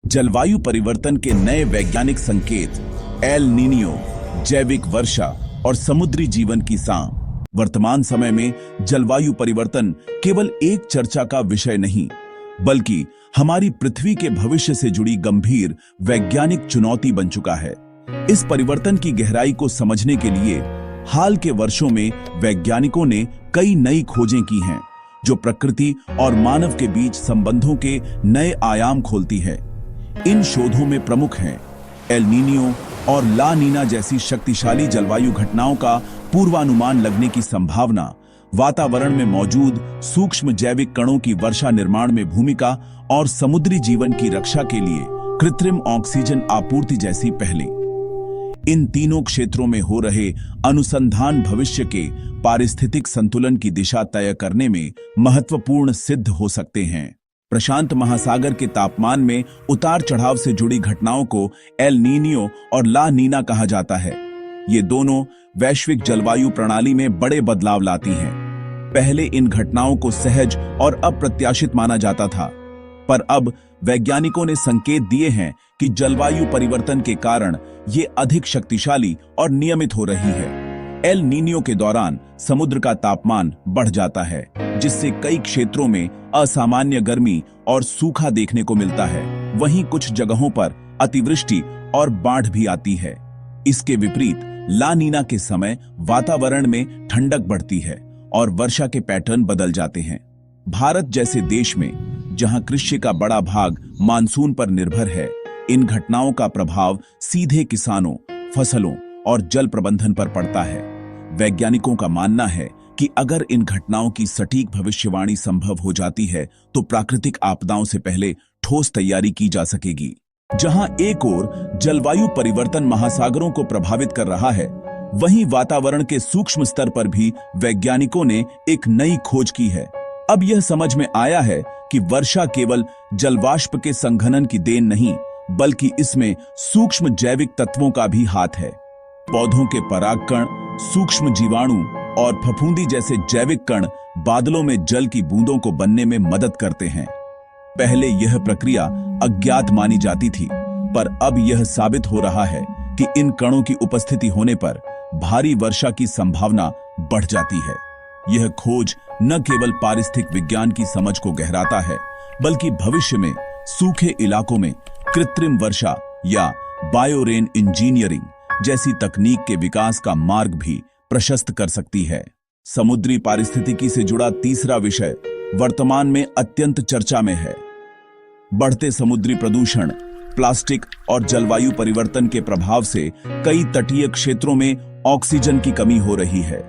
जलवायु परिवर्तन के नए वैज्ञानिक संकेत, एल नीनियो, जैविक वर्षा और समुद्री जीवन की सांप। वर्तमान समय में जलवायु परिवर्तन केवल एक चर्चा का विषय नहीं, बल्कि हमारी पृथ्वी के भविष्य से जुड़ी गंभीर वैज्ञानिक चुनौती बन चुका है। इस परिवर्तन की गहराई को समझने के लिए हाल के वर्षों में वैज्ञानिकों ने कई नई खोजें की हैं, जो प्रकृति और मानव के बीच संबंधों के नए आयाम खोलती है। इन शोधों में प्रमुख हैं एल नीनियो और ला नीना जैसी शक्तिशाली जलवायु घटनाओं का पूर्वानुमान लगने की संभावना, वातावरण में मौजूद सूक्ष्म जैविक कणों की वर्षा निर्माण में भूमिका और समुद्री जीवन की रक्षा के लिए कृत्रिम ऑक्सीजन आपूर्ति जैसी पहलें। इन तीनों क्षेत्रों में हो रहे अनुसंधान भविष्य के पारिस्थितिक संतुलन की दिशा तय करने में महत्वपूर्ण सिद्ध हो सकते हैं। प्रशांत महासागर के तापमान में उतार चढ़ाव से जुड़ी घटनाओं को एल नीनियो और ला नीना कहा जाता है। ये दोनों वैश्विक जलवायु प्रणाली में बड़े बदलाव लाती हैं। पहले इन घटनाओं को सहज और अप्रत्याशित माना जाता था, पर अब वैज्ञानिकों ने संकेत दिए हैं कि जलवायु परिवर्तन के कारण ये अधिक शक्तिशाली और नियमित हो रही है। एल नीनियो के दौरान समुद्र का तापमान बढ़ जाता है, जिससे कई क्षेत्रों में असामान्य गर्मी और सूखा देखने को मिलता है। वहीं कुछ जगहों पर अतिवृष्टि और बाढ़ भी आती है। इसके विपरीत ला नीना के समय वातावरण में ठंडक बढ़ती है और वर्षा के पैटर्न बदल जाते हैं। भारत जैसे देश में, जहां कृषि का बड़ा भाग मानसून पर निर्भर है, इन घटनाओं का प्रभाव सीधे किसानों, फसलों और जल प्रबंधन पर पड़ता है। वैज्ञानिकों का मानना है कि अगर इन घटनाओं की सटीक भविष्यवाणी संभव हो जाती है, तो प्राकृतिक आपदाओं से पहले ठोस तैयारी की जा सकेगी। जहां एक ओर जलवायु परिवर्तन महासागरों को प्रभावित कर रहा है, वहीं वातावरण के सूक्ष्म स्तर पर भी वैज्ञानिकों ने एक नई खोज की है। अब यह समझ में आया है कि वर्षा केवल जलवाष्प के संघनन की देन नहीं, बल्कि इसमें सूक्ष्म जैविक तत्वों का भी हाथ है। पौधों के परागकण, सूक्ष्म जीवाणु और फफूंदी जैसे जैविक कण बादलों में जल की बूंदों को बनने में मदद करते हैं। पहले यह प्रक्रिया अज्ञात मानी जाती थी, पर अब यह साबित हो रहा है कि इन कणों की उपस्थिति होने पर भारी वर्षा की संभावना बढ़ जाती है। यह खोज न केवल पारिस्थितिक विज्ञान की समझ को गहराता है, बल्कि भविष्य में सूखे इलाकों में कृत्रिम वर्षा या बायोरेन इंजीनियरिंग जैसी तकनीक के विकास का मार्ग भी प्रशस्त कर सकती है। समुद्री पारिस्थितिकी से जुड़ा तीसरा विषय वर्तमान में अत्यंत चर्चा में है। बढ़ते समुद्री प्रदूषण, प्लास्टिक और जलवायु परिवर्तन के प्रभाव से कई तटीय क्षेत्रों में ऑक्सीजन की कमी हो रही है।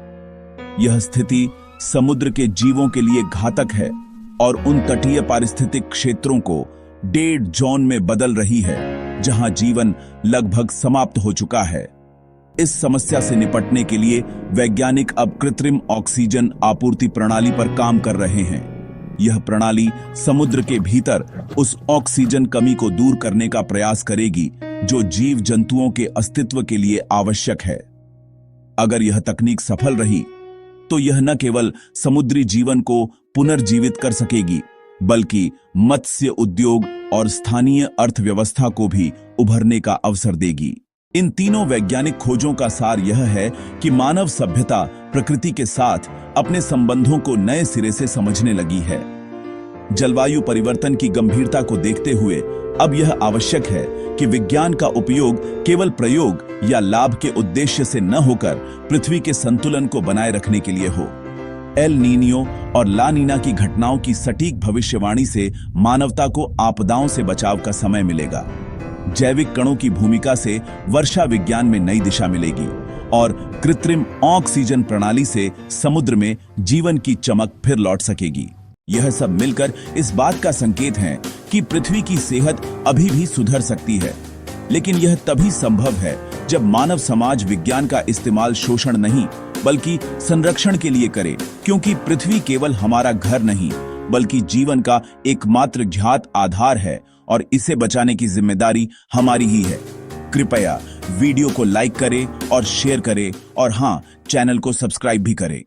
यह स्थिति समुद्र के जीवों के लिए घातक है और उन तटीय पारिस्थितिक क्षेत्रों को डेड जोन में बदल रही है, जहां जीवन लगभग समाप्त हो चुका है। इस समस्या से निपटने के लिए वैज्ञानिक अब कृत्रिम ऑक्सीजन आपूर्ति प्रणाली पर काम कर रहे हैं। यह प्रणाली समुद्र के भीतर उस ऑक्सीजन कमी को दूर करने का प्रयास करेगी जो जीव जंतुओं के अस्तित्व के लिए आवश्यक है। अगर यह तकनीक सफल रही, तो यह न केवल समुद्री जीवन को पुनर्जीवित कर सकेगी, बल्कि मत्स्य उद्योग और स्थानीय अर्थव्यवस्था को भी उभरने का अवसर देगी। इन तीनों वैज्ञानिक खोजों का सार यह है कि मानव सभ्यता प्रकृति के साथ अपने संबंधों को नए सिरे से समझने लगी है। जलवायु परिवर्तन की गंभीरता को देखते हुए अब यह आवश्यक है कि विज्ञान का उपयोग केवल प्रयोग या लाभ के उद्देश्य से न होकर पृथ्वी के संतुलन को बनाए रखने के लिए हो। एल नीनियो और ला नीना की घटनाओं की सटीक भविष्यवाणी से मानवता को आपदाओं से बचाव का समय मिलेगा। जैविक कणों की भूमिका से वर्षा विज्ञान में नई दिशा मिलेगी और कृत्रिम ऑक्सीजन प्रणाली से समुद्र में जीवन की चमक फिर लौट सकेगी। यह सब मिलकर इस बात का संकेत है कि पृथ्वी की सेहत अभी भी सुधर सकती है, लेकिन यह तभी संभव है जब मानव समाज विज्ञान का इस्तेमाल शोषण नहीं, बल्कि संरक्षण के लिए करे, क्योंकि पृथ्वी केवल हमारा घर नहीं, बल्कि जीवन का एकमात्र ज्ञात आधार है और इसे बचाने की जिम्मेदारी हमारी ही है। कृपया वीडियो को लाइक करें और शेयर करें और हाँ, चैनल को सब्सक्राइब भी करें।